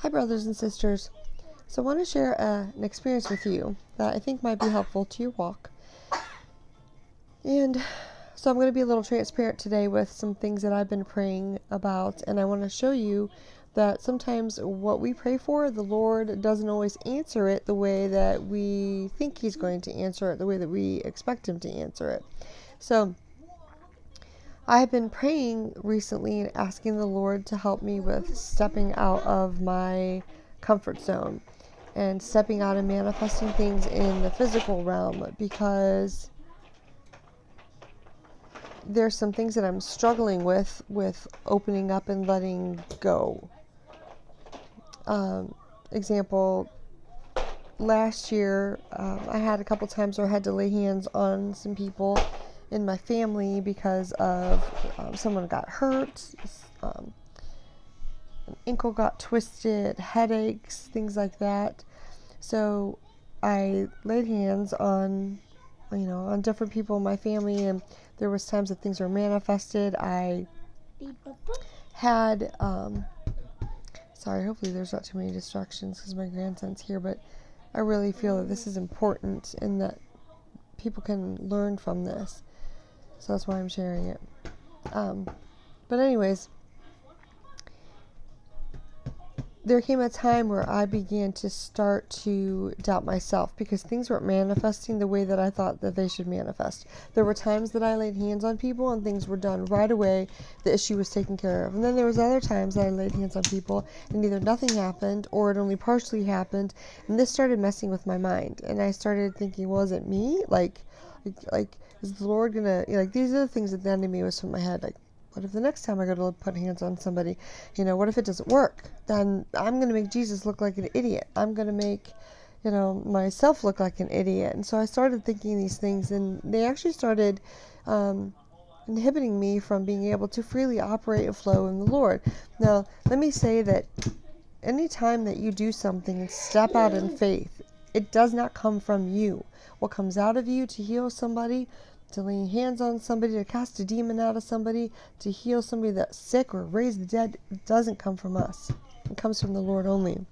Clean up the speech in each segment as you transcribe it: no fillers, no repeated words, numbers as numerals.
Hi, brothers and sisters. So I want to share an experience with you that I think might be helpful to your walk. And so I'm going to be a little transparent today with some things that I've been praying about, and I want to show you that sometimes what we pray for, the Lord doesn't always answer it the way that we think He's going to answer it, the way that we expect Him to answer it. So I have been praying recently and asking the Lord to help me with stepping out of my comfort zone and stepping out and manifesting things in the physical realm, because there's some things that I'm struggling with opening up and letting go. Example, last year I had a couple times where I had to lay hands on some people in my family because of someone got hurt, an ankle got twisted, headaches, things like that. So I laid hands on different people in my family, and there was times that things were manifested. I had hopefully there's not too many distractions because my grandson's here, but I really feel that this is important and that people can learn from this. So that's why I'm sharing it. But anyways, there came a time where I began to start to doubt myself because things weren't manifesting the way that I thought that they should manifest. There were times that I laid hands on people and things were done right away. The issue was taken care of. And then there was other times that I laid hands on people and either nothing happened or it only partially happened. And this started messing with my mind. And I started thinking, well, is it me? Like, is the Lord gonna, these are the things that the enemy was in my head. Like, what if the next time I go to put hands on somebody, what if it doesn't work? Then I'm going to make Jesus look like an idiot. I'm going to make, myself look like an idiot. And so I started thinking these things, and they actually started inhibiting me from being able to freely operate and flow in the Lord. Now, let me say that anytime that you do something and step out in faith, it does not come from you. What comes out of you to heal somebody, to lay hands on somebody, to cast a demon out of somebody, to heal somebody that's sick or raise the dead, it doesn't come from us. It comes from the Lord only.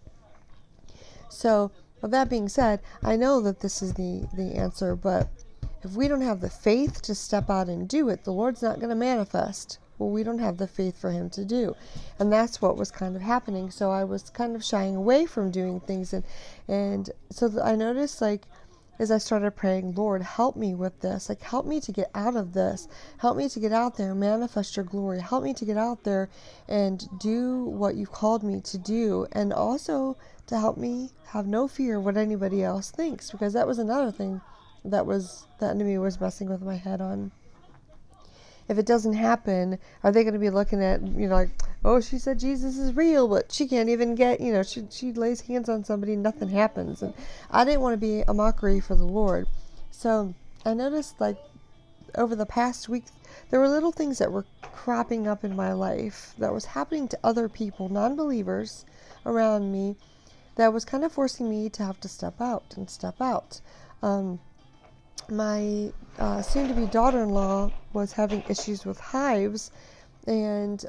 So, with that being said, I know that this is the answer, but if we don't have the faith to step out and do it, the Lord's not going to manifest. Well, we don't have the faith for Him to do. And that's what was kind of happening. So I was kind of shying away from doing things. And so I noticed, as I started praying, Lord, help me with this. Help me to get out of this. Help me to get out there and manifest your glory. Help me to get out there and do what you've called me to do. And also to help me have no fear what anybody else thinks. Because that was another thing that the enemy was messing with my head on. If it doesn't happen, are they going to be looking at, oh, she said Jesus is real, but she can't even get, she lays hands on somebody, nothing happens. And I didn't want to be a mockery for the Lord. So I noticed, over the past week, there were little things that were cropping up in my life that was happening to other people, non-believers around me, that was kind of forcing me to have to step out. My soon-to-be daughter-in-law was having issues with hives, and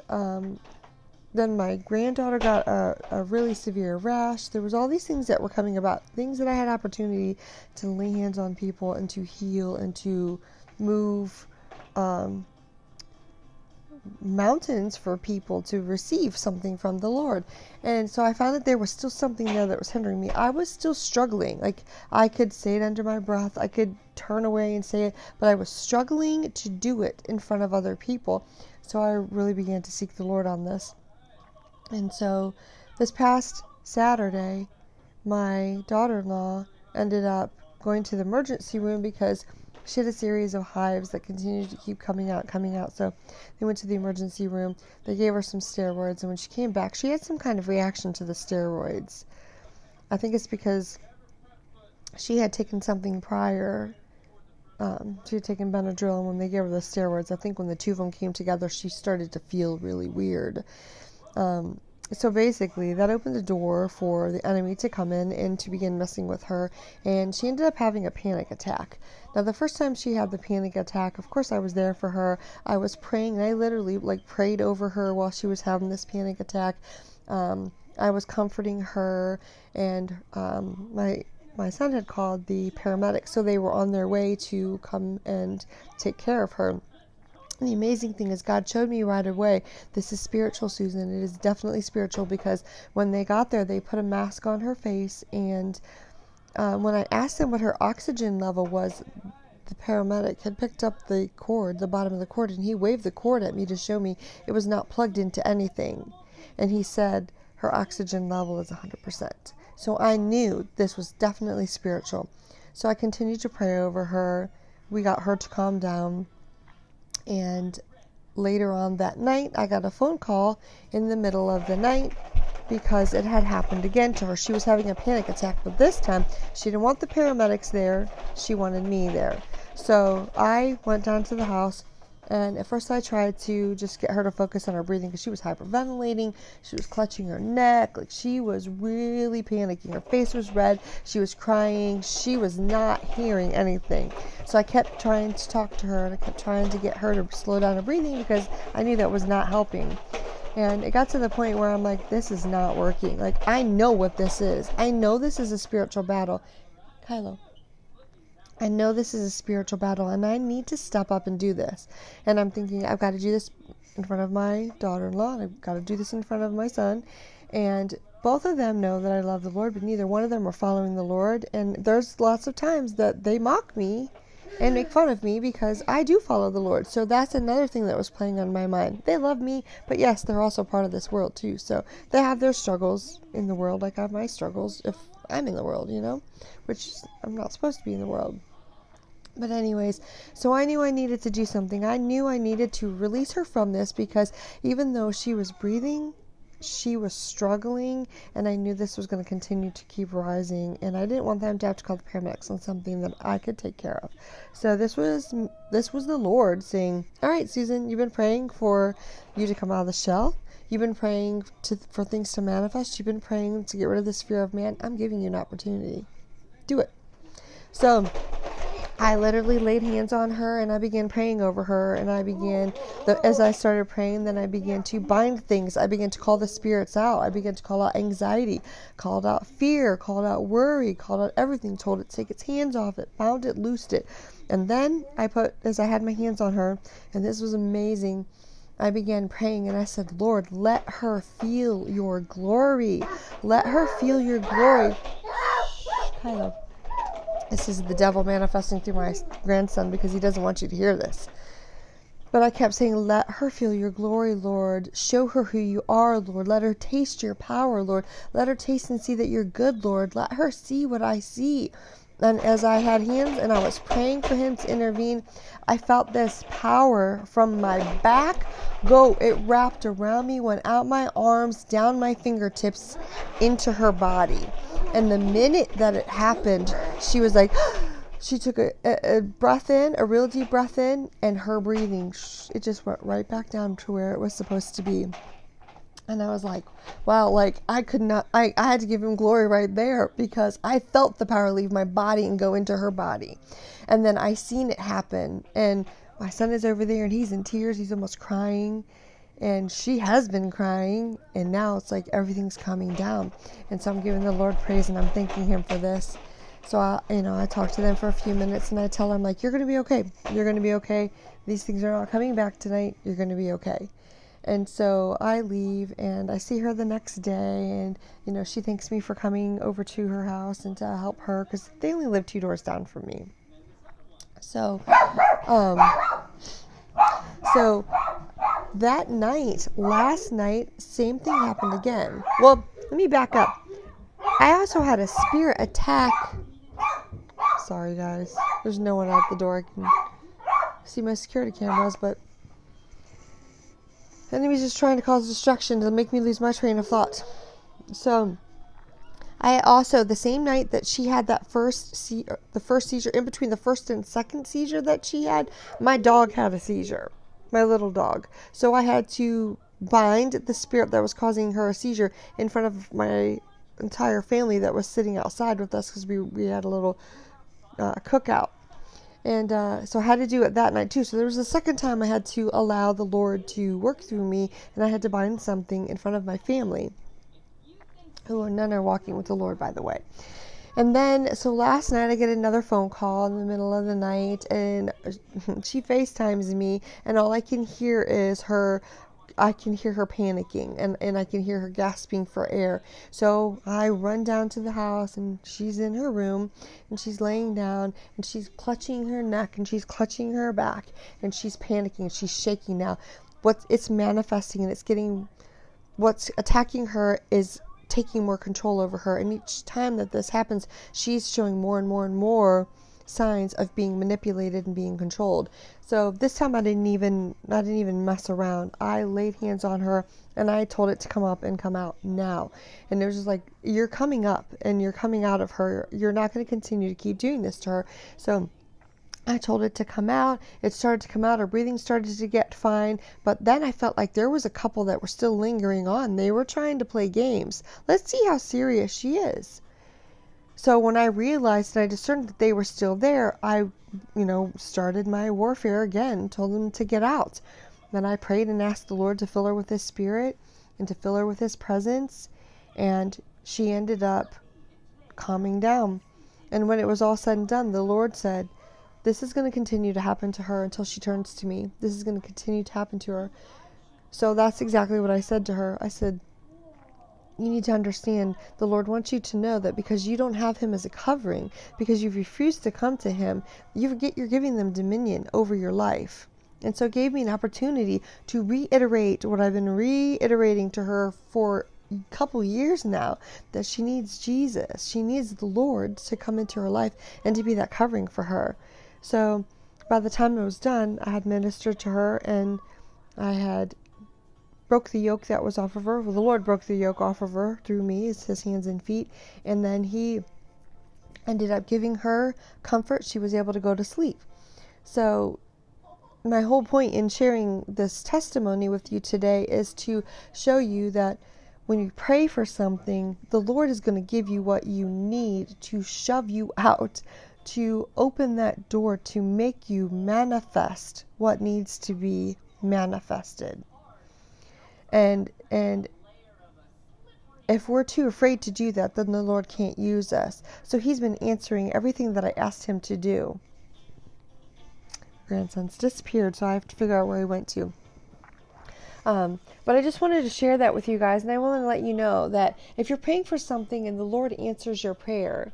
then my granddaughter got a really severe rash. There was all these things that were coming about, things that I had opportunity to lay hands on people and to heal and to move mountains for people to receive something from the Lord. And so I found that there was still something there that was hindering me. I was still struggling. I could say it under my breath. I could turn away and say it, but I was struggling to do it in front of other people. So I really began to seek the Lord on this. And so this past Saturday, my daughter-in-law ended up going to the emergency room because she had a series of hives that continued to keep coming out. So they went to the emergency room. They gave her some steroids. And when she came back, she had some kind of reaction to the steroids. I think it's because she had taken something prior. She had taken Benadryl, and when they gave her the steroids, I think when the two of them came together, she started to feel really weird. So basically, that opened the door for the enemy to come in and to begin messing with her, and she ended up having a panic attack. Now, the first time she had the panic attack, of course, I was there for her. I was praying, and I literally, prayed over her while she was having this panic attack. I was comforting her, and my son had called the paramedics, so they were on their way to come and take care of her. And the amazing thing is God showed me right away, this is spiritual, Susan. It is definitely spiritual, because when they got there, they put a mask on her face, and when I asked them what her oxygen level was, the paramedic had picked up the cord, the bottom of the cord, and he waved the cord at me to show me it was not plugged into anything. And he said her oxygen level is 100%. So I knew this was definitely spiritual. So I continued to pray over her. We got her to calm down. And later on that night, I got a phone call in the middle of the night because it had happened again to her. She was having a panic attack, but this time she didn't want the paramedics there. She wanted me there. So I went down to the house, and at first I tried to just get her to focus on her breathing because she was hyperventilating. She was clutching her neck. Like, she was really panicking. Her face was red. She was crying. She was not hearing anything. So I kept trying to talk to her, and I kept trying to get her to slow down her breathing because I knew that was not helping. And it got to the point where I'm like, this is not working. Like, I know what this is. I know this is a spiritual battle. Kylo. I know this is a spiritual battle, and I need to step up and do this. And I'm thinking, I've got to do this in front of my daughter-in-law, and I've got to do this in front of my son. And both of them know that I love the Lord, but neither one of them are following the Lord. And there's lots of times that they mock me and make fun of me because I do follow the Lord. So that's another thing that was playing on my mind. They love me, but yes, they're also part of this world too. So they have their struggles in the world, like I have my struggles if I'm in the world, which I'm not supposed to be in the world. But anyways, so I knew I needed to do something. I knew I needed to release her from this because even though she was breathing, she was struggling, and I knew this was going to continue to keep rising, and I didn't want them to have to call the paramedics on something that I could take care of. So this was the Lord saying, all right, Susan, you've been praying for you to come out of the shell. You've been praying for things to manifest. You've been praying to get rid of this fear of man. I'm giving you an opportunity. Do it. So I literally laid hands on her, and I began praying over her, and as I started praying, then I began to bind things. I began to call the spirits out. I began to call out anxiety, called out fear, called out worry, called out everything, told it to take its hands off it, bound it, loosed it. And then as I had my hands on her, and this was amazing, I began praying, and I said, Lord, let her feel your glory. Let her feel your glory. Kylo. This is the devil manifesting through my grandson because he doesn't want you to hear this. But I kept saying, let her feel your glory, Lord. Show her who you are, Lord. Let her taste your power, Lord. Let her taste and see that you're good, Lord. Let her see what I see. And as I had hands and I was praying for him to intervene, I felt this power from my back go. It wrapped around me, went out my arms, down my fingertips, into her body. And the minute that it happened, she was like, she took a breath in, a real deep breath in, and her breathing, it just went right back down to where it was supposed to be. And I was like, wow, like I had to give him glory right there because I felt the power leave my body and go into her body. And then I seen it happen, and my son is over there and he's in tears. He's almost crying. And she has been crying, and now it's like everything's coming down. And so I'm giving the Lord praise, and I'm thanking him for this. So I talk to them for a few minutes, and I tell them, like, you're going to be okay. You're going to be okay. These things are not coming back tonight. You're going to be okay. And so I leave, and I see her the next day, and, she thanks me for coming over to her house and to help her because they only live 2 doors down from me. So that night, last night, same thing happened again. Well, let me back up. I also had a spirit attack. Sorry, guys. There's no one at the door. I can see my security cameras, but the enemy's just trying to cause destruction to make me lose my train of thought. So I also, the same night that she had that first seizure, in between the first and second seizure that she had, my dog had a seizure. My little dog. So I had to bind the spirit that was causing her a seizure in front of my entire family that was sitting outside with us because we had a little cookout. And so I had to do it that night too. So there was a second time I had to allow the Lord to work through me, and I had to bind something in front of my family. who none are walking with the Lord, by the way. And then, so last night I get another phone call in the middle of the night, and she FaceTimes me, and all I can hear is her. I can hear her panicking, and I can hear her gasping for air. So I run down to the house, and she's in her room, and she's laying down, and she's clutching her neck, and she's clutching her back, and she's panicking, she's shaking now. It's manifesting, and it's getting, what's attacking her is taking more control over her. And each time that this happens, she's showing more and more and more signs of being manipulated and being controlled. So this time I didn't even mess around. I laid hands on her, and I told it to come up and come out now. And it was just like, you're coming up and you're coming out of her. You're not going to continue to keep doing this to her. So I told it to come out. It started to come out. Her breathing started to get fine. But then I felt like there was a couple that were still lingering on. They were trying to play games. Let's see how serious she is. So when I realized and I discerned that they were still there, I, started my warfare again, told them to get out. Then I prayed and asked the Lord to fill her with His Spirit and to fill her with His presence. And she ended up calming down. And when it was all said and done, the Lord said, this is going to continue to happen to her until she turns to me. This is going to continue to happen to her. So that's exactly what I said to her. I said, you need to understand, the Lord wants you to know that because you don't have Him as a covering, because you've refused to come to Him, you're giving them dominion over your life. And so it gave me an opportunity to reiterate what I've been reiterating to her for a couple years now, that she needs Jesus. She needs the Lord to come into her life and to be that covering for her. So by the time it was done, I had ministered to her, and I had broke the yoke that was off of her. Well, the Lord broke the yoke off of her through me, as His hands and feet. And then He ended up giving her comfort. She was able to go to sleep. So my whole point in sharing this testimony with you today is to show you that when you pray for something, the Lord is going to give you what you need to shove you out, to open that door, to make you manifest what needs to be manifested. And if we're too afraid to do that, then the Lord can't use us. So He's been answering everything that I asked Him to do. Grandson's disappeared, so I have to figure out where he went to. But I just wanted to share that with you guys, and I want to let you know that if you're praying for something and the Lord answers your prayer,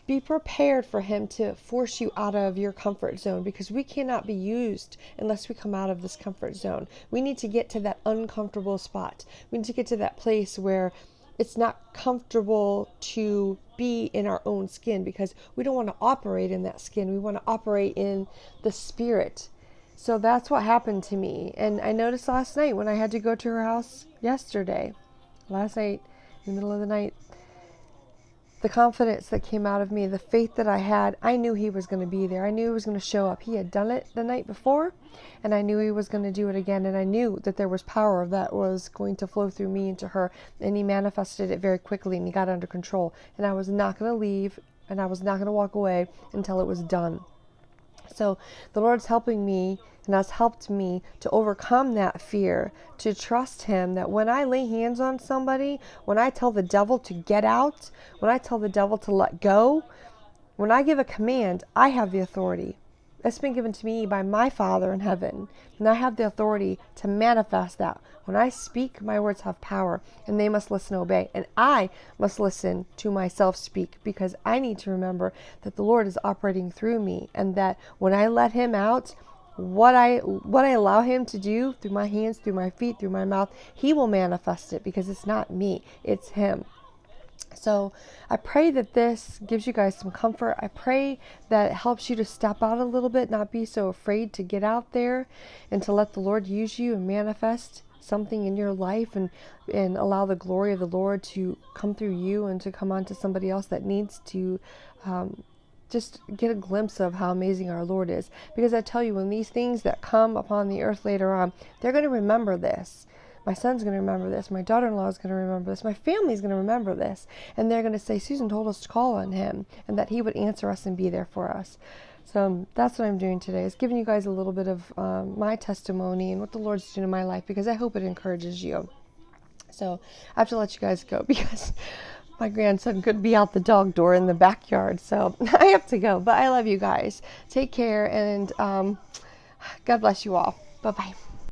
be prepared for Him to force you out of your comfort zone, because we cannot be used unless we come out of this comfort zone. We need to get to that uncomfortable spot. We need to get to that place where it's not comfortable to be in our own skin, because we don't want to operate in that skin. We want to operate in the Spirit. So that's what happened to me. And I noticed last night when I had to go to her house last night, in the middle of the night, the confidence that came out of me, the faith that I had, I knew He was going to be there. I knew He was going to show up. He had done it the night before, and I knew He was going to do it again. And I knew that there was power that was going to flow through me into her, and He manifested it very quickly, and He got under control. And I was not going to leave, and I was not going to walk away until it was done. So the Lord's helping me, and has helped me to overcome that fear, to trust Him that when I lay hands on somebody, when I tell the devil to get out, when I tell the devil to let go, when I give a command, I have the authority. It's been given to me by my Father in heaven, and I have the authority to manifest that. When I speak, my words have power, and they must listen and obey. And I must listen to myself speak, because I need to remember that the Lord is operating through me, and that when I let Him out, what I allow Him to do through my hands, through my feet, through my mouth, He will manifest it, because it's not me, it's Him. So I pray that this gives you guys some comfort. I pray that it helps you to step out a little bit, not be so afraid to get out there, and to let the Lord use you and manifest something in your life, and allow the glory of the Lord to come through you and to come onto somebody else that needs to just get a glimpse of how amazing our Lord is. Because I tell you, when these things that come upon the earth later on, they're going to remember this. My son's going to remember this. My daughter-in-law is going to remember this. My family's going to remember this. And they're going to say, Susan told us to call on Him, and that He would answer us and be there for us. So that's what I'm doing today, is giving you guys a little bit of my testimony and what the Lord's doing in my life, because I hope it encourages you. So I have to let you guys go because my grandson could be out the dog door in the backyard. So I have to go. But I love you guys. Take care, and God bless you all. Bye-bye.